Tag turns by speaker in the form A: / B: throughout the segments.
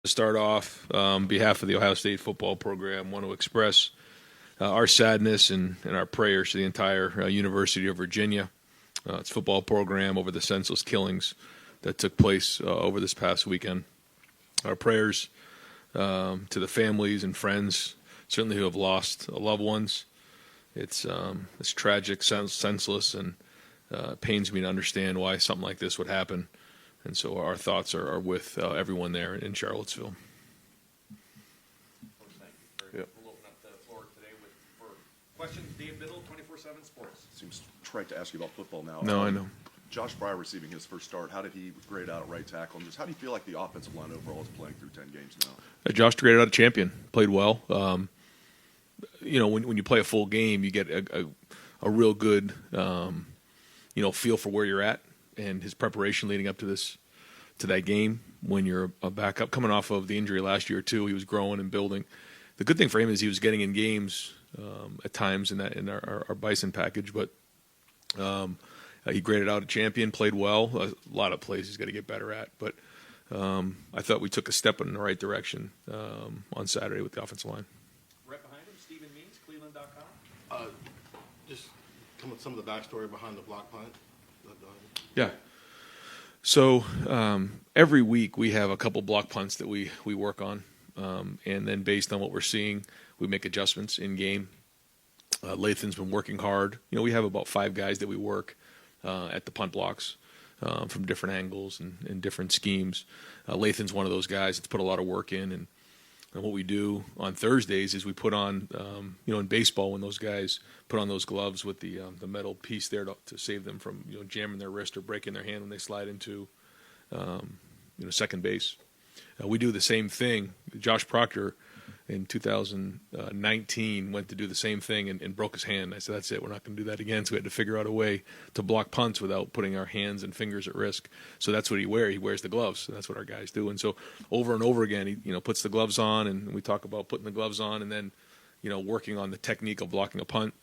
A: To start off, on behalf of the Ohio State football program, want to express our sadness and our prayers to the entire University of Virginia, its football program, over the senseless killings that took place over this past weekend. Our prayers to the families and friends, certainly who have lost loved ones. It's tragic, senseless, and pains me to understand why something like this would happen. And so our thoughts are with everyone there in Charlottesville.
B: Thank you. Yep. We'll open up the floor today for questions. Dave Biddle, 24/7 Sports.
C: Seems trite to ask you about football now.
A: No, I know.
C: Josh Breyer receiving his first start. How did he grade out at right tackle? And just how do you feel like the offensive line overall is playing through 10 games now?
A: Josh graded out a champion. Played well. When you play a full game, you get a real good feel for where you're at. And his preparation leading up to that game, when you're a backup, coming off of the injury last year too, he was growing and building. The good thing for him is he was getting in games at times in our Bison package, but he graded out a champion, played well. A lot of plays he's got to get better at, but I thought we took a step in the right direction on Saturday with the offensive line.
B: Right behind him, Stephen Means, Cleveland.com.
D: Just some of the backstory behind the block punt.
A: Yeah. So every week we have a couple block punts that we work on, and then based on what we're seeing, we make adjustments in game. Lathan's been working hard. We have about 5 guys that we work at the punt blocks from different angles and different schemes. Lathan's one of those guys that's put a lot of work in, and what we do on Thursdays is we put on, in baseball, when those guys put on those gloves with the metal piece there to save them from jamming their wrist or breaking their hand when they slide into second base. We do the same thing. Josh Proctor in 2019 went to do the same thing and broke his hand. I said, that's it. We're not going to do that again. So we had to figure out a way to block punts without putting our hands and fingers at risk. So that's what he wears. He wears the gloves. And that's what our guys do. And so over and over again, he puts the gloves on, and we talk about putting the gloves on and then working on the technique of blocking a punt.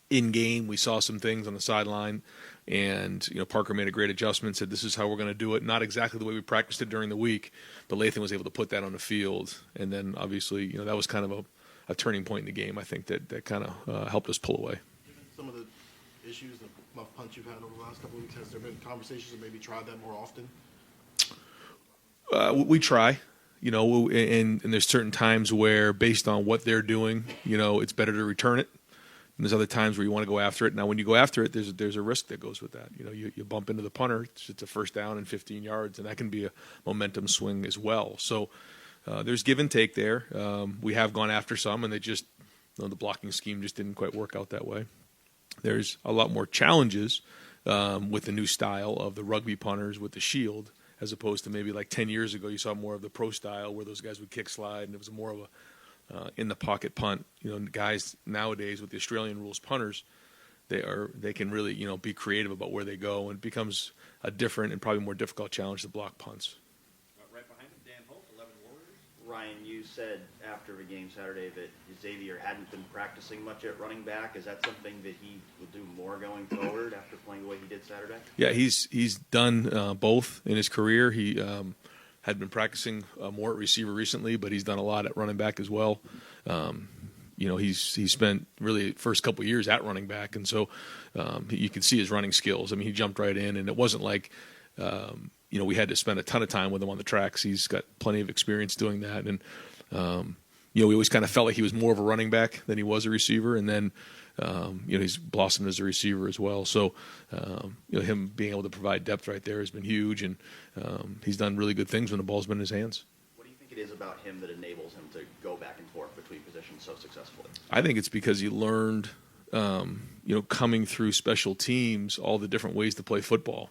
A: In game, we saw some things on the sideline, and Parker made a great adjustment, said this is how we're going to do it. Not exactly the way we practiced it during the week, but Lathan was able to put that on the field. And then obviously, that was kind of a turning point in the game. I think that kind of helped us pull away.
D: Given some of the issues, the muff punch you've had over the last couple of weeks, has there been conversations to maybe try that more often?
A: We try. And there's certain times where, based on what they're doing, it's better to return it. And there's other times where you want to go after it. Now, when you go after it, there's a risk that goes with that. You bump into the punter, it's a first down and 15 yards, and that can be a momentum swing as well. So there's give and take there. We have gone after some, and they just the blocking scheme just didn't quite work out that way. There's a lot more challenges with the new style of the rugby punters with the shield, as opposed to maybe like 10 years ago. You saw more of the pro style where those guys would kick slide, and it was more of a in the pocket punt. Guys nowadays with the Australian rules punters, they can really be creative about where they go, and it becomes a different and probably more difficult challenge to block punts.
B: Right behind him, Dan Holt, 11 Warriors.
E: Ryan, you said after the game Saturday that Xavier hadn't been practicing much at running back. Is that something that he will do more going forward after playing the way he did Saturday? Yeah,
A: he's done both in his career. He had been practicing more at receiver recently, but he's done a lot at running back as well. He's spent really the first couple of years at running back, and so you can see his running skills. I mean, he jumped right in, and it wasn't like we had to spend a ton of time with him on the tracks. He's got plenty of experience doing that, and we always kind of felt like he was more of a running back than he was a receiver, and then he's blossomed as a receiver as well. So him being able to provide depth right there has been huge, and he's done really good things when the ball's been in his hands.
E: What do you think it is about him that enables him to go back and forth between positions so successfully?
A: I think it's because he learned, coming through special teams, all the different ways to play football.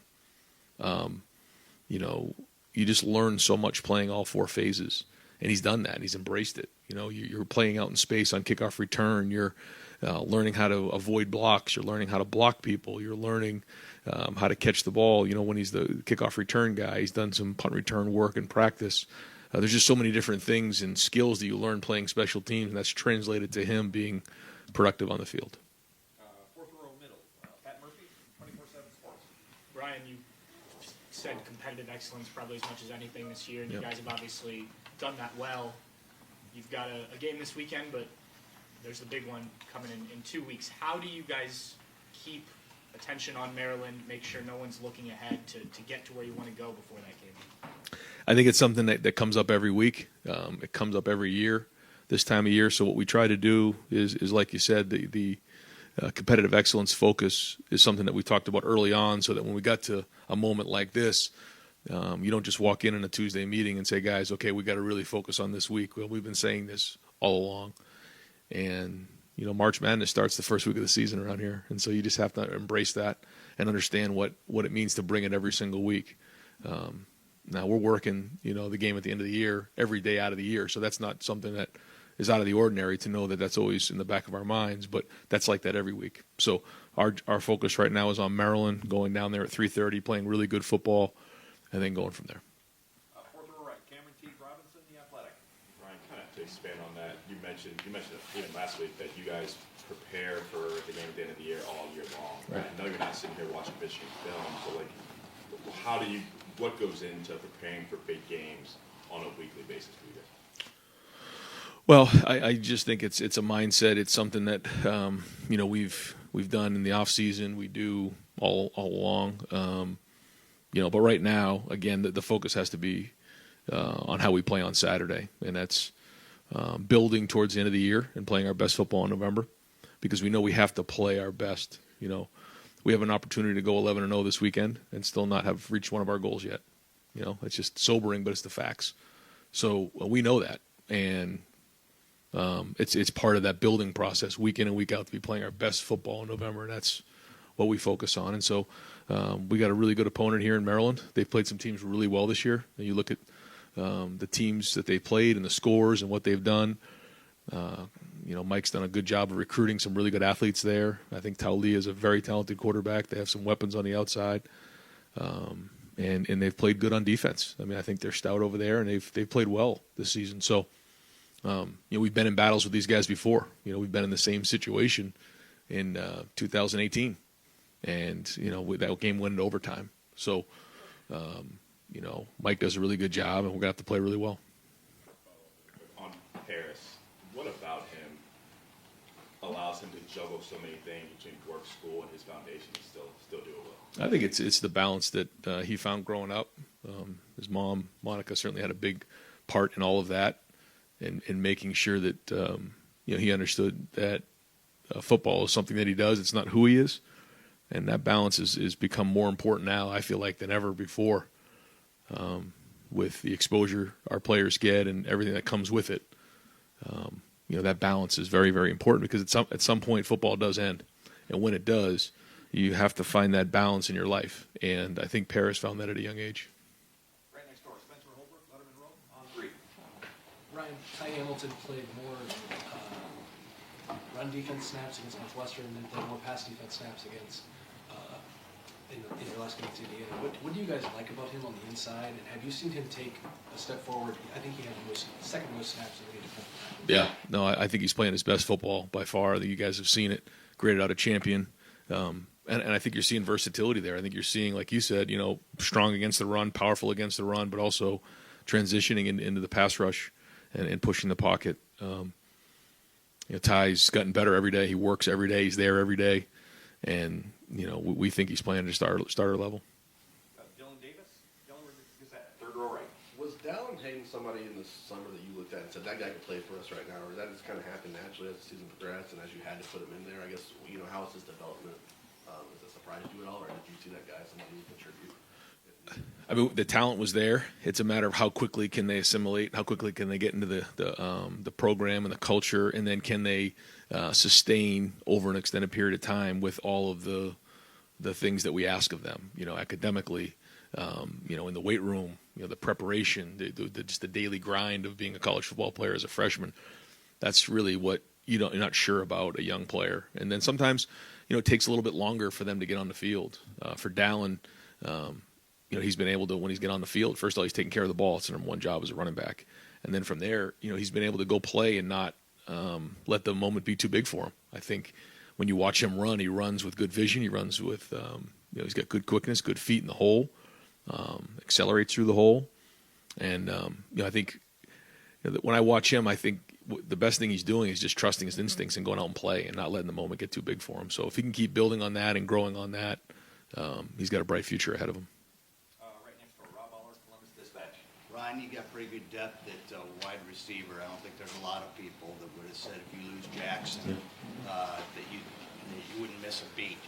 A: You just learn so much playing all 4 phases, and he's done that. He's embraced it. You're playing out in space on kickoff return. You're learning how to avoid blocks. You're learning how to block people. You're learning how to catch the ball. When he's the kickoff return guy, he's done some punt return work in practice. There's just so many different things and skills that you learn playing special teams, and that's translated to him being productive on the field.
B: Fourth row middle, Pat Murphy, 24/7 Sports.
F: Brian, you said competitive excellence probably as much as anything this year, and you guys have obviously done that well. You've got a game this weekend, but there's the big one coming in 2 weeks. How do you guys keep attention on Maryland, make sure no one's looking ahead to get to where you want to go before that game?
A: I think it's something that comes up every week. It comes up every year, this time of year. So what we try to do is like you said, the competitive excellence focus is something that we talked about early on, so that when we got to a moment like this, you don't just walk in a Tuesday meeting and say, guys, okay, we got to really focus on this week. Well, we've been saying this all along. And, March Madness starts the first week of the season around here. And so you just have to embrace that and understand what it means to bring it every single week. Now we're working, the game at the end of the year, every day out of the year. So that's not something that is out of the ordinary to know that that's always in the back of our minds, but that's like that every week. So our focus right now is on Maryland, going down there at 3:30, playing really good football, and then going from there.
B: Fourth row right, Cameron T. Robinson, The Athletic.
G: Ryan, kind of to expand on that, you mentioned even last week that you guys prepare for the game at the end of the year all year long.
A: Right.
G: I know you're not sitting here watching Michigan film, so what goes into preparing for big games on a weekly basis for you guys?
A: Well, I just think it's a mindset. It's something that we've done in the off season. We do all along. But right now, again, the focus has to be on how we play on Saturday, and that's building towards the end of the year and playing our best football in November, because we know we have to play our best. We have an opportunity to go 11-0 this weekend and still not have reached one of our goals yet. It's just sobering, but it's the facts. So we know that, and it's part of that building process, week in and week out, to be playing our best football in November, and that's what we focus on. And so we got a really good opponent here in Maryland. They've played some teams really well this year. And you look at the teams that they played and the scores and what they've done. Mike's done a good job of recruiting some really good athletes there. I think Taulia is a very talented quarterback. They have some weapons on the outside. And they've played good on defense. I think they're stout over there, and they've played well this season. So, we've been in battles with these guys before. We've been in the same situation in 2018. And, that game went into overtime. So, Mike does a really good job, and we're going to have to play really well.
G: On Harris, what about him allows him to juggle so many things between work, school, and his foundation and still do it well?
A: I think it's the balance that he found growing up. His mom, Monica, certainly had a big part in all of that, and making sure that he understood that football is something that he does. It's not who he is, and that balance is become more important now, I feel like, than ever before, with the exposure our players get and everything that comes with it. That balance is very, very important, because at some point football does end, and when it does, you have to find that balance in your life. And I think Paris found that at a young age.
B: Right next door, Spencer Holbrook, Letterman Row, on 3.
H: Ryan, Ty Hamilton played more run defense snaps against Northwestern, and then played more pass defense snaps against in your last game against Indiana. What do you guys like about him on the inside, and have you seen him take a step forward? I think he had the second most snaps in the defensive tackle.
A: Yeah, no, I think he's playing his best football by far. I think you guys have seen it, graded out a champion. And I think you're seeing versatility there. I think you're seeing, like you said, strong against the run, powerful against the run, but also transitioning into the pass rush and pushing the pocket. Ty's gotten better every day. He works every day. He's there every day. And, we think he's playing at a starter level.
B: Dylan Davis, Yellow River Gazette, third row right.
D: Was Dallin Hayden somebody in the summer that you looked at and said, that guy could play for us right now? Or did that just kind of happen naturally as the season progressed and as you had to put him in there? I guess, how is his development? Has it surprised you at all, or did you see that guy as somebody who could contribute?
A: The talent was there. It's a matter of how quickly can they assimilate, how quickly can they get into the program and the culture, and then can they sustain over an extended period of time with all of the things that we ask of them, academically, in the weight room, the preparation, just the daily grind of being a college football player as a freshman. That's really what you're not sure about a young player. And then sometimes, it takes a little bit longer for them to get on the field. For Dallin, he's been able to, when he's get on the field, first of all, he's taking care of the ball. It's the number one job as a running back. And then from there, he's been able to go play and not let the moment be too big for him. I think when you watch him run, he runs with good vision. He runs with, he's got good quickness, good feet in the hole, accelerates through the hole. And, I think when I watch him, I think the best thing he's doing is just trusting his instincts and going out and play and not letting the moment get too big for him. So if he can keep building on that and growing on that, he's got a bright future ahead of him.
B: Right next door, Rob Allers, Columbus Dispatch.
I: Ryan, you got pretty good depth at wide receiver. I don't think there's a lot of people that would have said if you lose Jackson that you wouldn't miss a beat.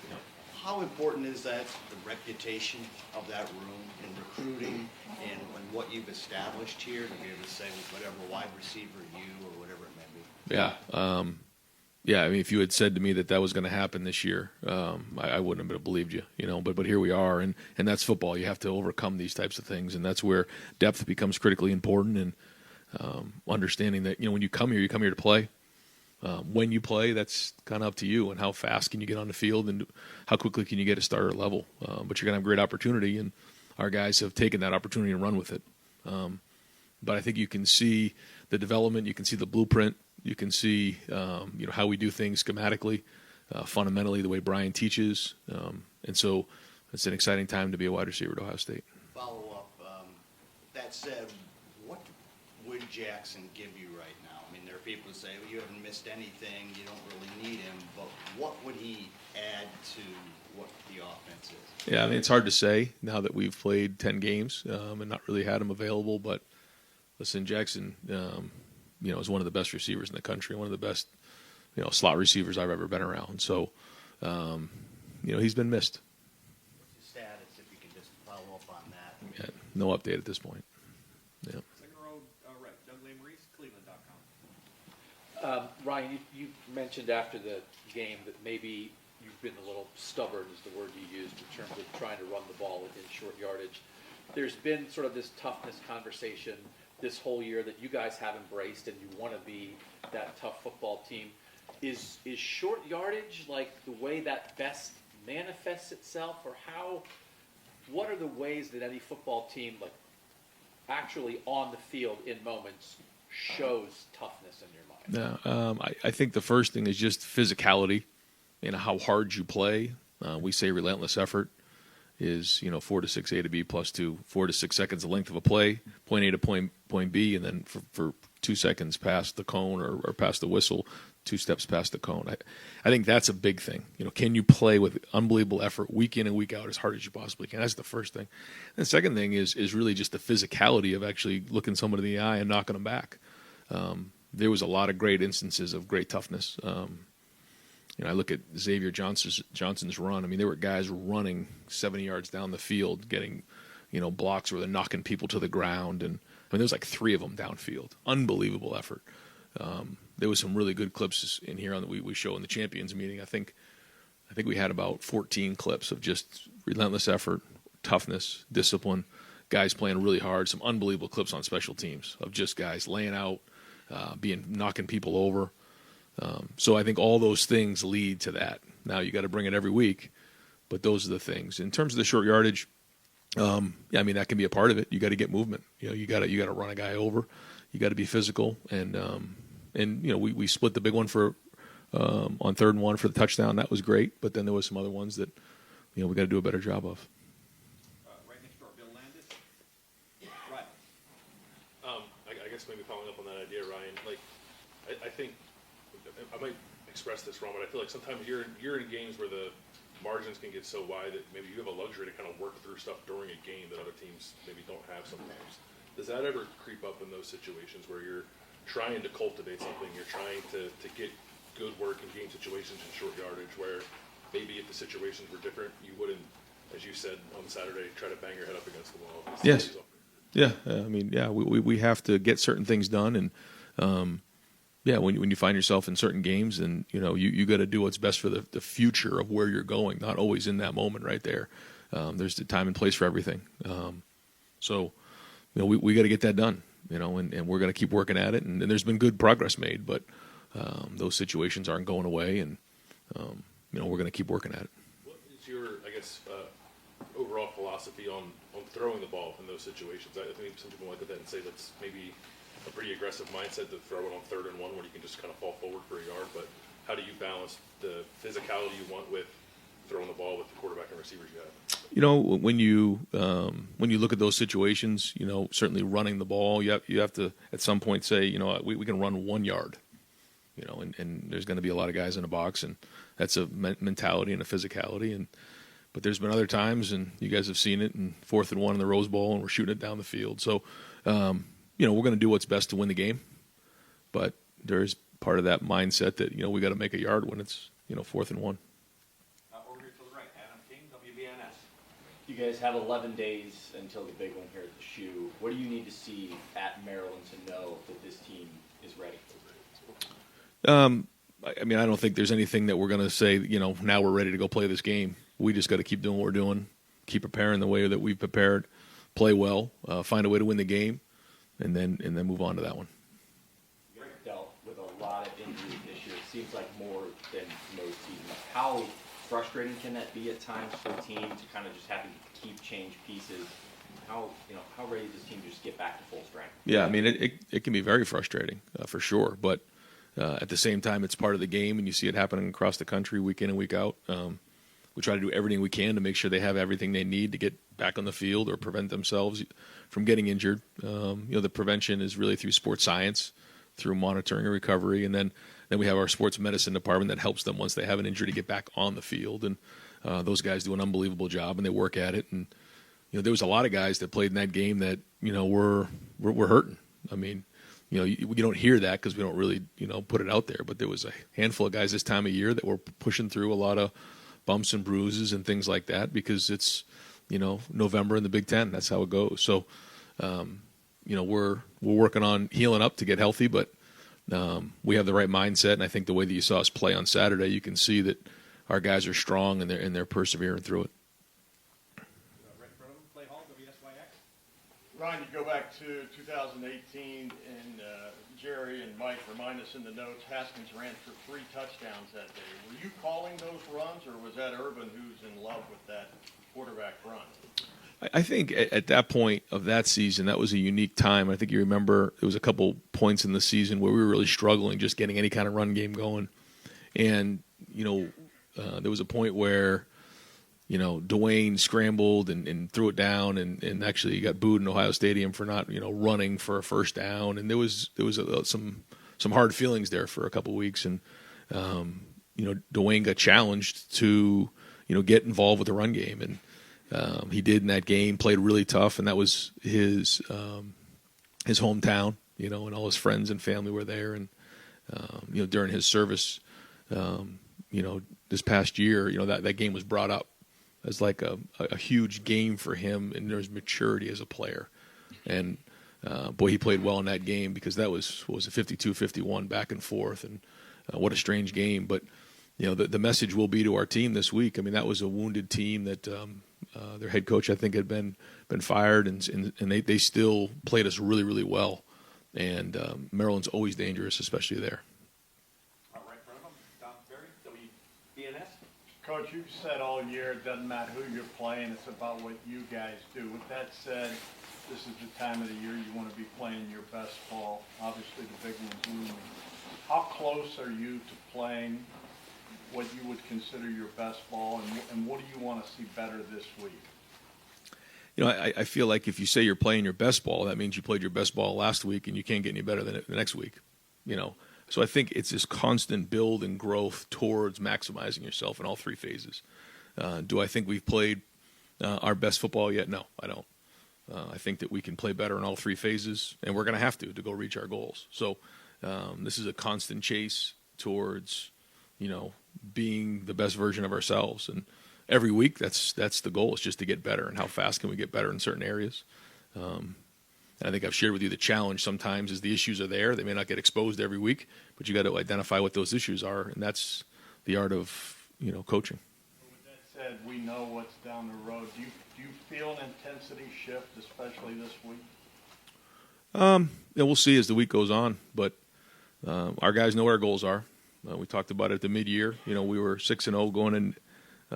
I: How important is that, the reputation of that room in recruiting and what you've established here to be able to say with whatever wide receiver you or whatever it may be?
A: Yeah. Yeah, I mean, if you had said to me that was going to happen this year, I wouldn't have believed you, But here we are, and that's football. You have to overcome these types of things, and that's where depth becomes critically important. And understanding that when you come here to play. When you play, that's kind of up to you, and how fast can you get on the field, and how quickly can you get a starter level. But you're going to have great opportunity, and our guys have taken that opportunity and run with it. But I think you can see the development, you can see the blueprint. You can see, how we do things schematically, fundamentally, the way Brian teaches. And so it's an exciting time to be a wide receiver at Ohio State.
I: Follow up. That said, what would Jackson give you right now? I mean, there are people who say, well, you haven't missed anything, you don't really need him, but what would he add to what the offense is?
A: Yeah, I mean, it's hard to say now that we've played 10 games and not really had him available. But listen, Jackson, is one of the best receivers in the country, one of the best, slot receivers I've ever been around. So, he's been missed.
I: What's his status, if you can just follow up on that?
A: Yeah, no update at this point. Yeah.
B: Second row, right, Doug Lesmerises, Cleveland.com.
J: Ryan, you mentioned after the game that maybe you've been a little stubborn, is the word you used, in terms of trying to run the ball within short yardage. There's been sort of this toughness conversation this whole year that you guys have embraced, and you want to be that tough football team. Is short yardage like the way that best manifests itself, or what are the ways that any football team, like actually on the field in moments, shows toughness in your mind?
A: No, I think the first thing is just physicality, how hard you play. We say relentless effort is 4 to 6 A to B plus 4 to 6 seconds the length of a play, point A to point B, and then for 2 seconds past the cone or past the whistle, 2 steps past the cone. I think that's a big thing. Can you play with unbelievable effort week in and week out as hard as you possibly can? That's the first thing. And the second thing is really just the physicality of actually looking someone in the eye and knocking them back. There was a lot of great instances of great toughness. I look at Xavier Johnson's run. I mean, there were guys running 70 yards down the field, getting, blocks where they're knocking people to the ground. And there was like 3 of them downfield. Unbelievable effort. There was some really good clips in here that we show in the champions meeting. I think we had about 14 clips of just relentless effort, toughness, discipline, guys playing really hard. Some unbelievable clips on special teams of just guys laying out, knocking people over. So I think all those things lead to that. Now you got to bring it every week, but those are the things. In terms of the short yardage, that can be a part of it. You got to get movement. You got to run a guy over. You got to be physical, and we split the big one for on 3rd and 1 for the touchdown. That was great, but then there was some other ones that we got to do a better job of.
B: Right next door, Bill Landis. Right.
G: I guess maybe following up on that idea, Ryan. Like, I think I might express this wrong, but I feel like sometimes you're in games where the margins can get so wide that maybe you have a luxury to kind of work through stuff during a game that other teams maybe don't have sometimes. Does that ever creep up in those situations where you're trying to cultivate something, you're trying to get good work in game situations in short yardage, where maybe if the situations were different, you wouldn't, as you said on Saturday, try to bang your head up against the wall?
A: Yes. Yeah. We have to get certain things done, and when you find yourself in certain games, and you got to do what's best for the future of where you're going, not always in that moment right there. There's the time and place for everything. So we got to get that done, and we're going to keep working at it. And there's been good progress made, but those situations aren't going away, and we're going to keep working at it.
G: What is your, overall philosophy on throwing the ball in those situations? I think some people might look at that and say that's maybe a pretty aggressive mindset to throw it on 3rd and 1 where you can just kind of fall forward for a yard. But how do you balance the physicality you want with throwing the ball with the quarterback and receivers you have?
A: When you look at those situations, certainly running the ball, you have to at some point say, we can run 1 yard, and there's going to be a lot of guys in the box, and that's a mentality and a physicality. But there's been other times, and you guys have seen it, and 4th and 1 in the Rose Bowl, and we're shooting it down the field. So, we're going to do what's best to win the game, but there's part of that mindset that we got to make a yard when it's 4th and 1.
B: Over here to the right, Adam King, WBNS.
K: You guys have 11 days until the big one here at the Shoe. What do you need to see at Maryland to know that this team is ready?
A: I don't think there's anything that we're going to say, now we're ready to go play this game. We just got to keep doing what we're doing, keep preparing the way that we've prepared, play well, find a way to win the game, and then move on to that one.
K: You guys dealt with a lot of injuries this year. It seems like more than most seasons. How frustrating can that be at times for a team to kind of just having to keep change pieces? How ready is this team to just get back to full strength?
A: Yeah, it can be very frustrating for sure, but at the same time, it's part of the game, and you see it happening across the country week in and week out. We try to do everything we can to make sure they have everything they need to get back on the field or prevent themselves from getting injured. The prevention is really through sports science, through monitoring and recovery, and then we have our sports medicine department that helps them once they have an injury to get back on the field. And those guys do an unbelievable job, and they work at it. And there was a lot of guys that played in that game that were hurting. You don't hear that because we don't really put it out there. But there was a handful of guys this time of year that were pushing through a lot of bumps and bruises and things like that because it's November in the Big Ten. That's how it goes. So we're working on healing up to get healthy, but we have the right mindset. And I think the way that you saw us play on Saturday, you can see that our guys are strong and they're persevering through it.
B: Right in front of him, Clay Hall, WSYX.
L: Ryan, you go back to 2018, and Jerry and Mike remind us in the notes, Haskins ran for 3 touchdowns that day. Were you calling those runs, or was that Urban who's in love with that quarterback run?
A: I think at that point of that season, that was a unique time. I think you remember there was a couple points in the season where we were really struggling just getting any kind of run game going. And, there was a point where Dwayne scrambled and threw it down and actually got booed in Ohio Stadium for not, running for a first down. And there was some hard feelings there for a couple of weeks. And, Dwayne got challenged to, get involved with the run game. And he did in that game, played really tough. And that was his hometown, and all his friends and family were there. And, during his service, this past year, that game was brought up as like a huge game for him, and there's maturity as a player. And boy, he played well in that game because that was a 52-51 back and forth, and what a strange game. But the message will be to our team this week. That was a wounded team that their head coach, I think, had been fired, and they still played us really, really well. And Maryland's always dangerous, especially there.
B: Right in front of him, Don Berry, WBNS.
L: Coach, you've said all year it doesn't matter who you're playing, it's about what you guys do. With that said, this is the time of the year you want to be playing your best ball. Obviously, the big one's looming. How close are you to playing what you would consider your best ball, and what do you want to see better this week?
A: I feel like if you say you're playing your best ball, that means you played your best ball last week and you can't get any better than it the next week. So I think it's this constant build and growth towards maximizing yourself in all 3 phases. Do I think we've played our best football yet? No, I don't. I think that we can play better in all 3 phases, and we're going to have to go reach our goals. So this is a constant chase towards, being the best version of ourselves. And every week, that's the goal, is just to get better. And how fast can we get better in certain areas? And I think I've shared with you the challenge sometimes is the issues are there. They may not get exposed every week, but you got to identify what those issues are, and that's the art of coaching.
L: With that said, we know what's down the road. Do you feel an intensity shift, especially this week?
A: We'll see as the week goes on, but our guys know what our goals are. We talked about it at the mid-year. We were 6-0 going in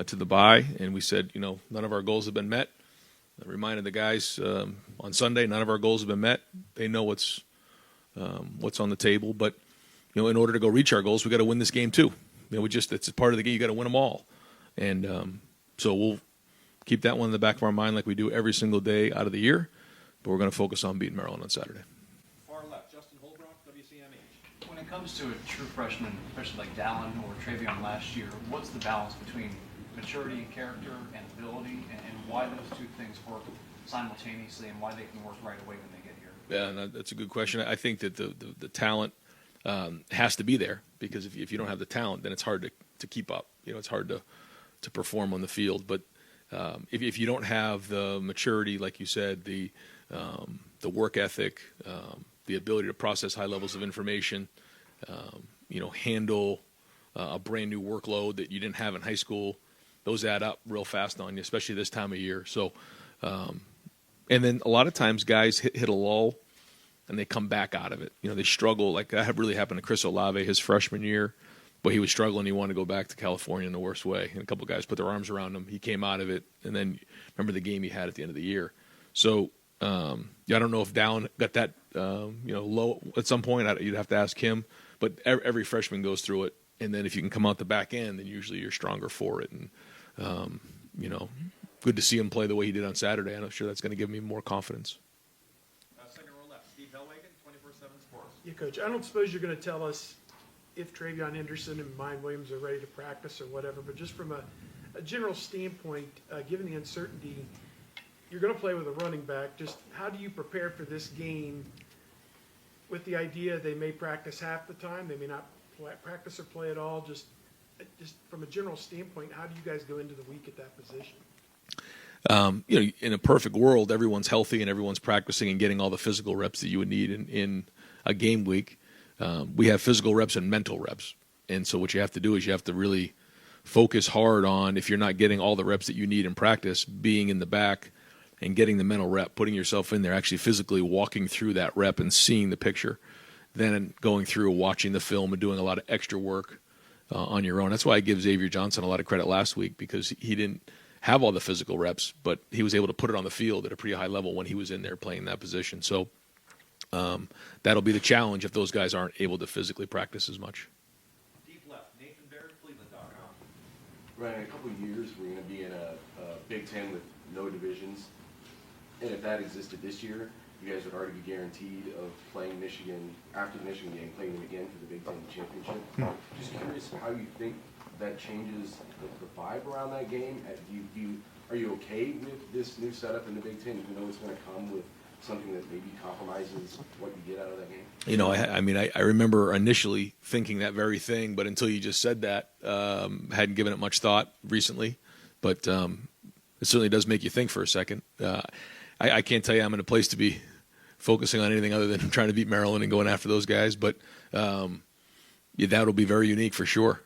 A: to the bye, and we said, none of our goals have been met. I reminded the guys on Sunday, none of our goals have been met. They know what's on the table, but in order to go reach our goals, we got to win this game too. It's a part of the game. You got to win them all, and so keep that one in the back of our mind like we do every single day out of the year. But we're going to focus on beating Maryland on Saturday.
B: Far left, Justin Holbrook, WCMH.
H: When it comes to a true freshman, especially like Dallin or Travion last year, what's the balance between maturity and character and ability, and why those two things work simultaneously, and why they can work right away when they get here?
A: Yeah, and that's a good question. I think that the talent has to be there, because if you don't have the talent, then it's hard to keep up. It's hard to perform on the field. But if you don't have the maturity, like you said, the work ethic, the ability to process high levels of information, handle a brand new workload that you didn't have in high school, those add up real fast on you, especially this time of year. So, and then a lot of times guys hit a lull and they come back out of it. They struggle. Like that really happened to Chris Olave his freshman year, but he was struggling. He wanted to go back to California in the worst way. And a couple guys put their arms around him. He came out of it. And then remember the game he had at the end of the year. So, I don't know if Dallin got that, low at some point. You'd have to ask him. But every freshman goes through it. And then if you can come out the back end, then usually you're stronger for it. And, good to see him play the way he did on Saturday. I'm sure that's going to give me more confidence.
B: Second row left, Steve Hellwagen, 24/7 Sports.
M: Yeah, Coach, I don't suppose you're going to tell us if Travion Henderson and Mine Williams are ready to practice or whatever, but just from a general standpoint, given the uncertainty, you're going to play with a running back. Just how do you prepare for this game with the idea they may practice half the time, they may not practice or play at all? Just from a general standpoint, how do you guys go into the week at that position?
A: In a perfect world, everyone's healthy and everyone's practicing and getting all the physical reps that you would need in a game week. We have physical reps and mental reps. And so what you have to do is you have to really focus hard on, if you're not getting all the reps that you need in practice, being in the back and getting the mental rep, putting yourself in there, actually physically walking through that rep and seeing the picture, then going through watching the film and doing a lot of extra work on your own. That's why I give Xavier Johnson a lot of credit last week, because he didn't have all the physical reps, but he was able to put it on the field at a pretty high level when he was in there playing that position. So that'll be the challenge if those guys aren't able to physically practice as much.
B: Deep left, Nathan Baird, Cleveland.com.
D: Right, in a couple of years, we're going to be in a Big Ten with no divisions. And if that existed this year, you guys would already be guaranteed of playing Michigan after the Michigan game, playing them again for the Big Ten championship. Just curious how you think that changes the vibe around that game. Are you okay with this new setup in the Big Ten, even though it's going to come with something that maybe compromises what you get out of that game?
A: I remember initially thinking that very thing, but until you just said that, hadn't given it much thought recently. But it certainly does make you think for a second. I can't tell you I'm in a place to be focusing on anything other than trying to beat Maryland and going after those guys. But that'll be very unique for sure.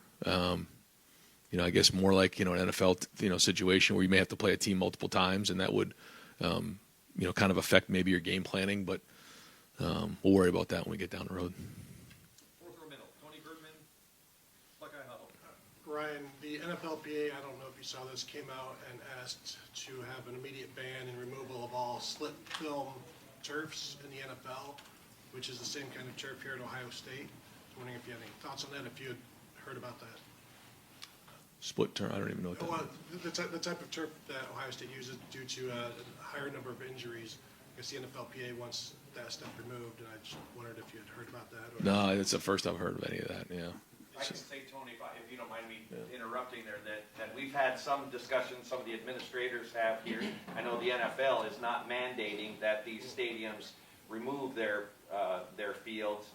A: I guess more like an NFL situation where you may have to play a team multiple times, and that would kind of affect maybe your game planning. But we'll worry about that when we get down the road.
B: Fourth row middle, Tony Bergman, Buckeye Huddle.
N: Ryan, the NFLPA, I don't know if you saw this, came out and asked to have an immediate ban and removal of all slip film turfs in the NFL, which is the same kind of turf here at Ohio State. I'm wondering if you have any thoughts on that, if you had heard about that.
A: Split turn, I don't even know what that
N: Well,
A: is.
N: the type of turf that Ohio State uses due to a higher number of injuries. I guess the NFLPA wants that stuff removed, and I just wondered if you had heard about that. Or
A: No, it's the first I've heard of any of that, yeah.
B: I can say, Tony, if you don't mind me interrupting there, that we've had some discussions, some of the administrators have here. I know the NFL is not mandating that these stadiums remove their fields.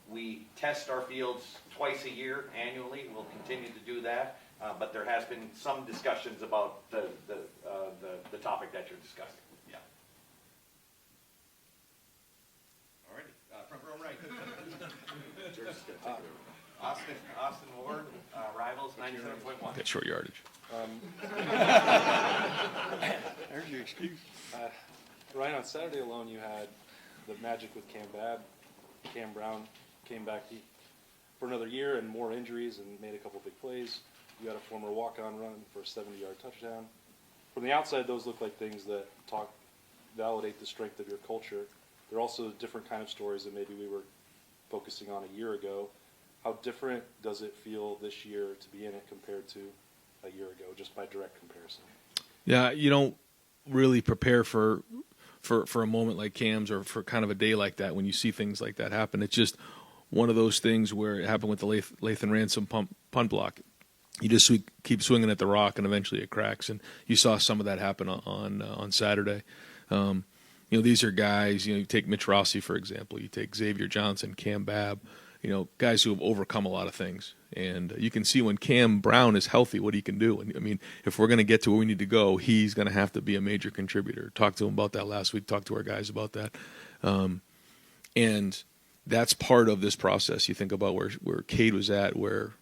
B: We test our fields twice a year annually. We'll continue to do that. But there has been some discussions about the topic that you're discussing. Yeah. All right. Front row right. Austin Ward, Rivals 97.1.
A: Got short yardage.
O: There's your excuse. Ryan, on Saturday alone, you had the magic with Cam Babb. Cam Brown came back for another year and more injuries and made a couple big plays. You had a former walk-on run for a 70-yard touchdown. From the outside, those look like things that validate the strength of your culture. They're also different kind of stories that maybe we were focusing on a year ago. How different does it feel this year to be in it compared to a year ago, just by direct comparison?
A: Yeah, you don't really prepare for a moment like Cam's or for kind of a day like that when you see things like that happen. It's just one of those things where it happened with the Lathan Ransom punt block. You just keep swinging at the rock, and eventually it cracks. And you saw some of that happen on Saturday. These are guys. You take Mitch Rossi, for example. You take Xavier Johnson, Cam Babb. Guys who have overcome a lot of things. And you can see when Cam Brown is healthy what he can do. And I mean, if we're going to get to where we need to go, he's going to have to be a major contributor. Talked to him about that last week. Talked to our guys about that. And that's part of this process. You think about where Cade was at, where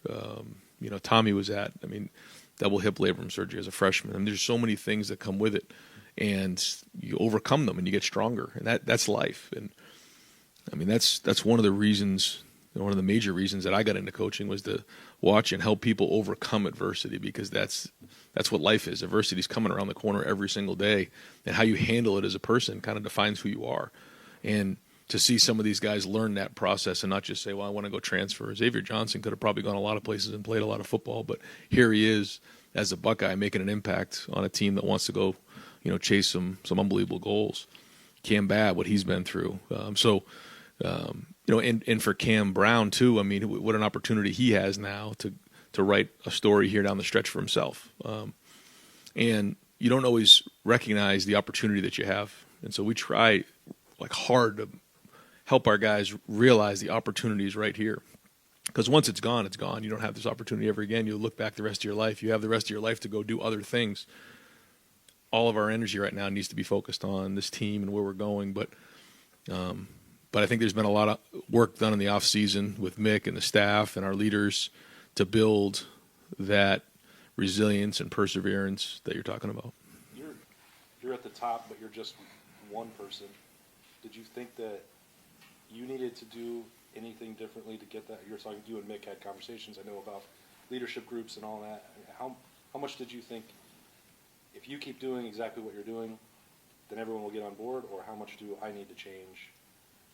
A: Tommy was at. I mean, double hip labrum surgery as a freshman. I mean, there's so many things that come with it, and you overcome them and you get stronger. And that's life. And I mean, that's one of the reasons. One of the major reasons that I got into coaching was to watch and help people overcome adversity, because that's what life is. Adversity is coming around the corner every single day, and how you handle it as a person kind of defines who you are. And to see some of these guys learn that process and not just say, well, I want to go transfer. Xavier Johnson could have probably gone a lot of places and played a lot of football, but here he is as a Buckeye making an impact on a team that wants to go, chase some unbelievable goals. Cam Babb, what he's been through. And for Cam Brown too, I mean, what an opportunity he has now to write a story here down the stretch for himself. And you don't always recognize the opportunity that you have. And so we try hard to help our guys realize the opportunity is right here. Because once it's gone, it's gone. You don't have this opportunity ever again. You look back the rest of your life. You have the rest of your life to go do other things. All of our energy right now needs to be focused on this team and where we're going. But I think there's been a lot of work done in the off season with Mick and the staff and our leaders to build that resilience and perseverance that you're talking about.
G: You're at the top, but you're just one person. Did you think that you needed to do anything differently to get that? You're talking. You and Mick had conversations, I know, about leadership groups and all that. How much did you think, if you keep doing exactly what you're doing, then everyone will get on board, or how much do I need to change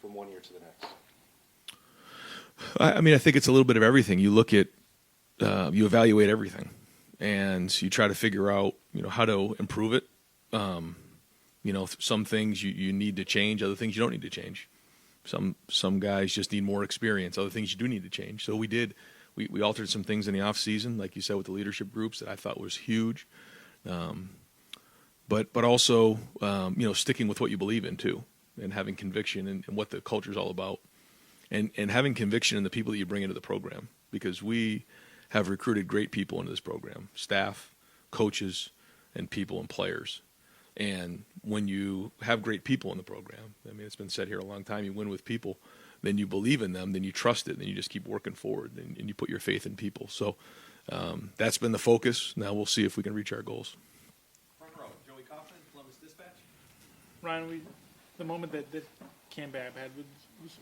G: from one year to the next?
A: I mean, I think it's a little bit of everything. You look at, you evaluate everything, and you try to figure out, how to improve it. Some things you need to change, other things you don't need to change. Some guys just need more experience. Other things you do need to change. So we altered some things in the off season, like you said, with the leadership groups that I thought was huge. But also, sticking with what you believe in too, and having conviction in what the culture is all about, and having conviction in the people that you bring into the program, because we have recruited great people into this program, staff, coaches, and people and players. And when you have great people in the program, I mean, it's been said here a long time, you win with people, then you believe in them, then you trust it, then you just keep working forward, and you put your faith in people. So that's been the focus. Now we'll see if we can reach our goals.
P: Front row, Joey Kaufman, Columbus Dispatch.
Q: Ryan, the moment that Cam Babb had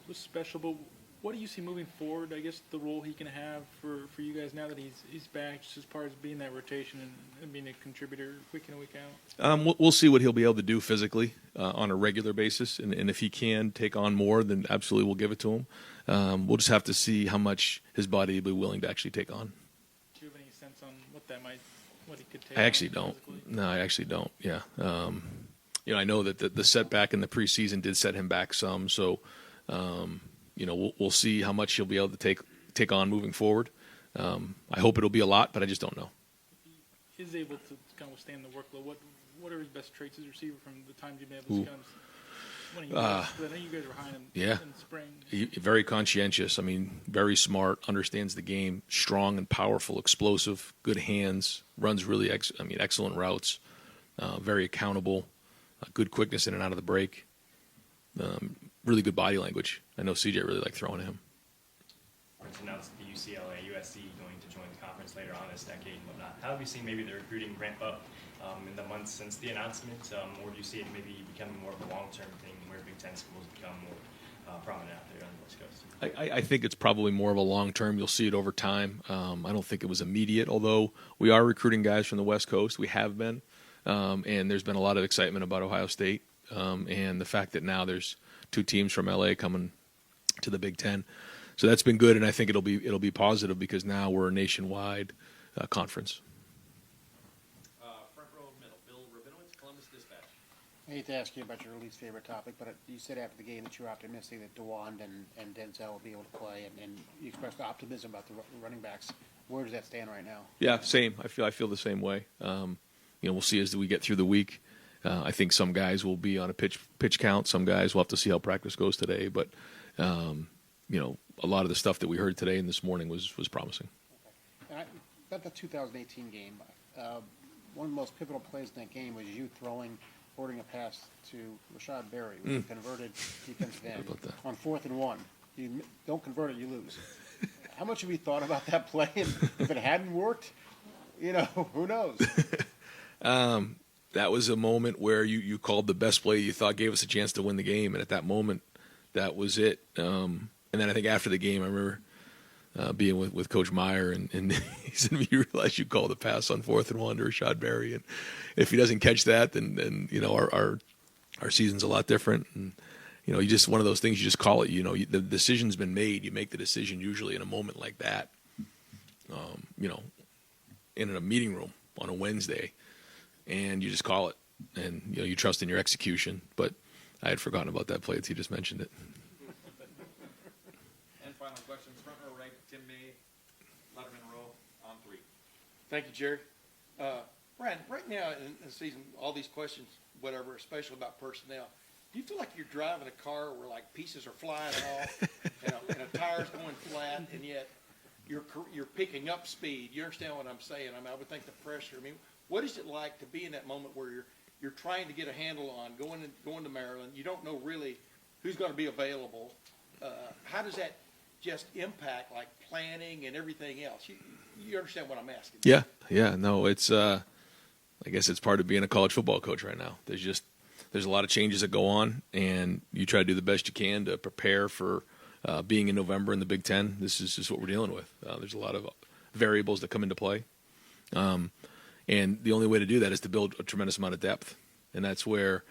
Q: was special, but what do you see moving forward? I guess the role he can have for you guys now that he's back, just as far as being that rotation and being a contributor week in and week out?
A: We'll see what he'll be able to do physically on a regular basis, and if he can take on more, then absolutely we'll give it to him. We'll just have to see how much his body will be willing to actually take on.
Q: Do you have any sense on what he could take?
A: I actually don't. No, I actually don't. Yeah. I know that the setback in the preseason did set him back some, so we'll see how much he'll be able to take on moving forward. I hope it'll be a lot, but I just don't know.
Q: He is able to kind of withstand the workload. What are his best traits as a receiver from the time you've been able to kind of? I know you guys were high in spring.
A: Very conscientious. I mean, very smart. Understands the game. Strong and powerful. Explosive. Good hands. Runs really excellent routes. Very accountable. Good quickness in and out of the break. Really good body language. I know CJ really liked throwing to him.
R: It's announced the UCLA, USC going to join the conference later on this decade and whatnot. How have you seen maybe the recruiting ramp up in the months since the announcement, or do you see it maybe becoming more of a long-term thing where Big Ten schools become more prominent out there on the West Coast?
A: I think it's probably more of a long-term. You'll see it over time. I don't think it was immediate, although we are recruiting guys from the West Coast. We have been, and there's been a lot of excitement about Ohio State, and the fact that now there's 2 teams from LA coming to the Big Ten. So that's been good, and I think it'll be positive because now we're a nationwide conference.
P: Front row, middle, Bill
S: I hate to ask you about your least favorite topic, but you said after the game that you're optimistic that DeWand and Denzel will be able to play, and you expressed optimism about the running backs. Where does that stand right now?
A: Yeah, same. I feel the same way. We'll see as we get through the week. I think some guys will be on a pitch count. Some guys will have to see how practice goes today. But a lot of the stuff that we heard today and this morning was promising.
S: Okay. About the 2018 game, one of the most pivotal plays in that game was you forwarding a pass to Rashad Berry, who was a converted defensive end on 4th and 1. You don't convert it, you lose. How much have you thought about that play? And if it hadn't worked, who knows?
A: That was a moment where you called the best play you thought gave us a chance to win the game, and at that moment, that was it. And then I think after the game, I remember being with Coach Meyer, and he said, "You realize you called the pass on 4th and 1 to Rashad Berry, and if he doesn't catch that, then our season's a lot different." And you just one of those things, you just call it. The decision's been made. You make the decision usually in a moment like that. In a meeting room on a Wednesday, and you just call it, and you trust in your execution. But I had forgotten about that play until you just mentioned it.
B: And final questions, front row right, Tim May, Letterman row on 3.
T: Thank you, Jerry. Brian, right now in the season, all these questions, whatever, especially about personnel, do you feel like you're driving a car where like pieces are flying off and a tire's going flat, and yet you're picking up speed? You understand what I'm saying? I would think the pressure. What is it like to be in that moment where you're trying to get a handle on going to Maryland? You don't know really who's going to be available. How does that just impact like planning and everything else? You understand what I'm asking?
A: Yeah. No, it's I guess it's part of being a college football coach right now. There's a lot of changes that go on, and you try to do the best you can to prepare for being in November in the Big Ten. This is just what we're dealing with. There's a lot of variables that come into play. And the only way to do that is to build a tremendous amount of depth. And that's where,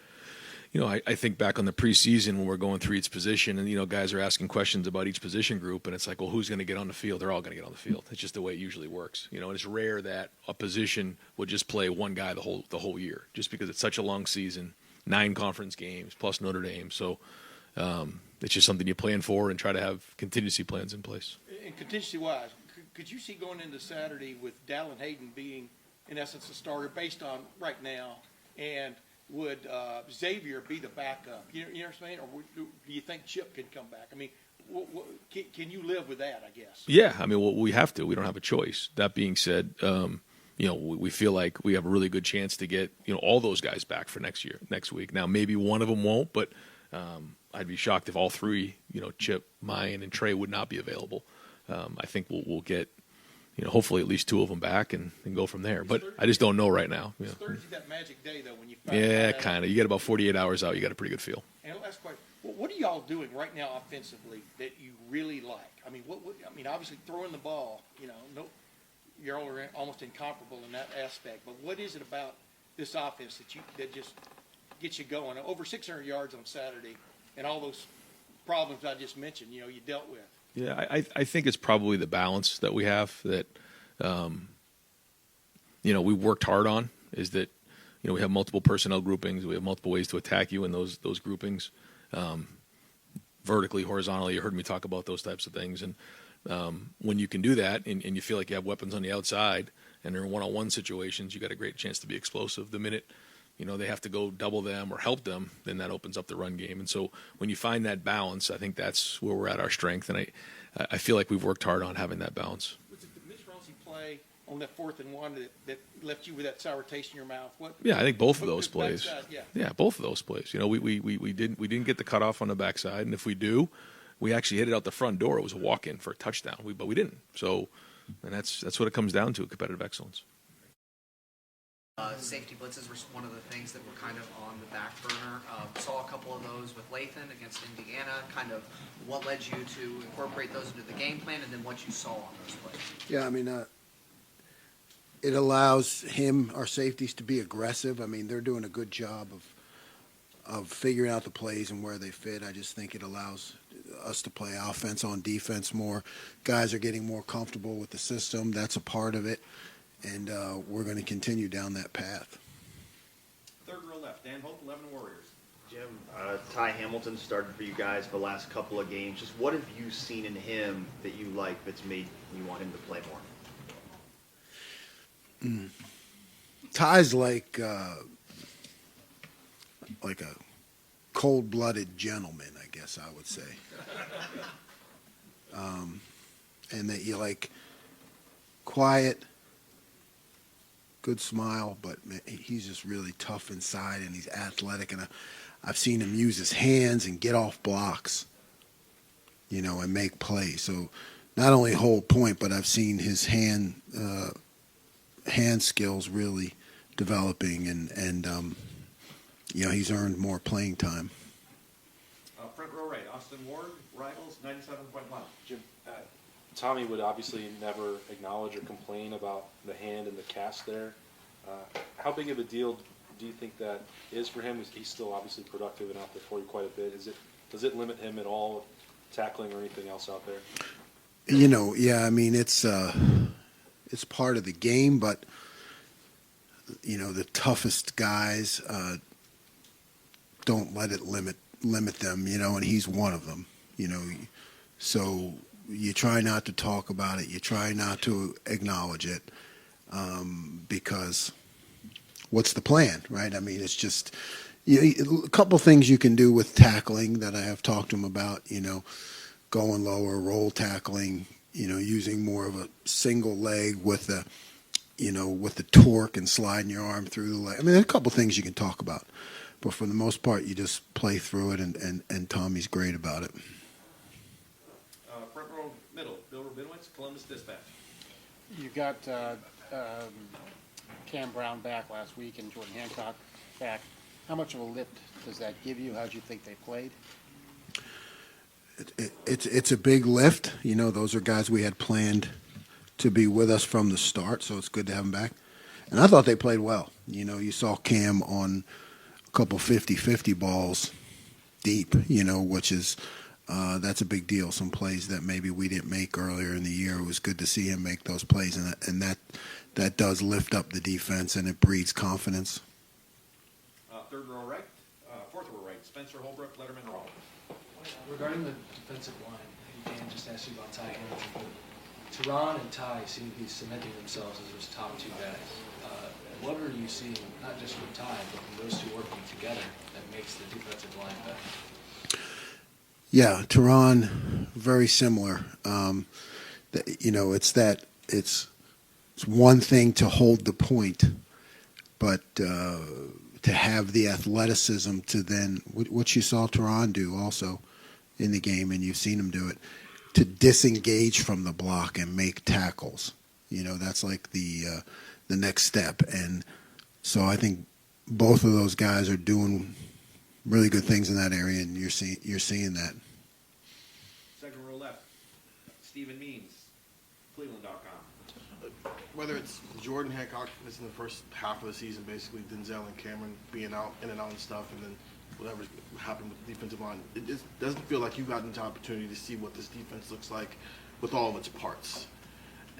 A: I think back on the preseason when we're going through each position and, guys are asking questions about each position group. And it's like, well, who's going to get on the field? They're all going to get on the field. It's just the way it usually works. And it's rare that a position would just play one guy the whole year, just because it's such a long season, 9 conference games plus Notre Dame. So it's just something you plan for and try to have contingency plans in place.
T: And contingency-wise, could you see going into Saturday with Dallin Hayden being, in essence, a starter based on right now, and would Xavier be the backup? You know what I'm saying? Or do you think Chip can come back? Can you live with that, I guess?
A: Yeah, we have to. We don't have a choice. That being said, we feel like we have a really good chance to get, all those guys back for next week. Now, maybe one of them won't, but I'd be shocked if all 3, Chip, Mayan, and Trey would not be available. I think we'll get, hopefully at least 2 of them back and go from there. But I just don't know right now.
T: Is Thursday that magic day, though, when you find out?
A: Kind of. You get about 48 hours out, you got a pretty good feel.
T: And last question, what are y'all doing right now offensively that you really like? Obviously throwing the ball, you're almost incomparable in that aspect. But what is it about this offense that just gets you going? Over 600 yards on Saturday, and all those problems I just mentioned, you dealt with.
A: Yeah, I think it's probably the balance that we have that, we worked hard on, is that, we have multiple personnel groupings. We have multiple ways to attack you in those groupings, vertically, horizontally. You heard me talk about those types of things. And when you can do that and you feel like you have weapons on the outside and they're in one-on-one situations, you got a great chance to be explosive. The minute they have to go double them or help them, then that opens up the run game. And so when you find that balance, I think that's where we're at our strength. And I feel like we've worked hard on having that balance.
T: Was it the Mitch Rossi play on that 4th and 1 that left you with that sour taste in your mouth?
A: Yeah, I think both of those plays.
T: Backside,
A: yeah, both of those plays. We didn't get the cutoff on the backside, and if we do, we actually hit it out the front door. It was a walk-in for a touchdown, but we didn't. So, and that's what it comes down to: competitive excellence.
U: Safety blitzes were one of the things that were kind of on the back burner. Saw a couple of those with Lathan against Indiana. Kind of what led you to incorporate those into the game plan, and then what you saw on those plays.
V: Yeah, it allows our safeties to be aggressive. They're doing a good job of figuring out the plays and where they fit. I just think it allows us to play offense on defense more. Guys are getting more comfortable with the system. That's a part of it. And we're going to continue down that path.
P: Third row left. left. Dan Hope, 11 Warriors.
C: Jim, Ty Hamilton started for you guys the last couple of games. Just what have you seen in him that you like that's made you want him to play more?
V: Ty's like a cold-blooded gentleman, I guess I would say. And that you like quiet, good smile, but man, he's just really tough inside, and he's athletic. And I've seen him use his hands and get off blocks, and make plays. So not only hold point, but I've seen his hand skills really developing, and he's earned more playing time.
B: Front row right, Austin Ward, Rivals, 97.1.
G: Jim, Tommy would obviously never acknowledge or complain about the hand and the cast there. How big of a deal do you think that is for him? He's still obviously productive and out there for you quite a bit. Does it limit him at all, tackling or anything else out there?
V: Yeah, I mean, it's part of the game, but the toughest guys don't let it limit them, and he's one of them, So you try not to talk about it. You try not to acknowledge it, because what's the plan, right? I mean, it's just a couple things you can do with tackling that I have talked to him about, going lower, roll tackling, using more of a single leg with the torque and sliding your arm through the leg. I mean, there's a couple things you can talk about, but for the most part, you just play through it, and Tommy's great about it.
P: Front row middle, Bill Rabinowitz, Columbus Dispatch.
S: You got Cam Brown back last week and Jordan Hancock back. How much of a lift does that give you? How do you think they played?
V: It's a big lift. Those are guys we had planned to be with us from the start, so it's good to have them back. And I thought they played well. You saw Cam on a couple 50-50 balls deep, which is that's a big deal. Some plays that maybe we didn't make earlier in the year. It was good to see him make those plays, and that does lift up the defense, and it breeds confidence.
B: Third row right, fourth row right, Spencer Holbrook, Letterman Roll.
H: Regarding the defensive line, Dan just asked you about Ty Hamilton, but Teron and Ty seem to be cementing themselves as those top two guys. What are you seeing, not just from Ty, but from those two working together, that makes the defensive line better?
V: Yeah, Teron, very similar. It's one thing to hold the point, but to have the athleticism to then, what you saw Teron do also in the game, and you've seen him do it, to disengage from the block and make tackles. That's like the next step. And so I think both of those guys are doing really good things in that area, and you're seeing that.
B: Second row left, Stephen Means, Cleveland.com.
D: Whether it's Jordan Hancock, that's in the first half of the season, basically Denzel and Cameron being out in and out and stuff, and then whatever happened with the defensive line, it just doesn't feel like you've gotten the opportunity to see what this defense looks like with all of its parts.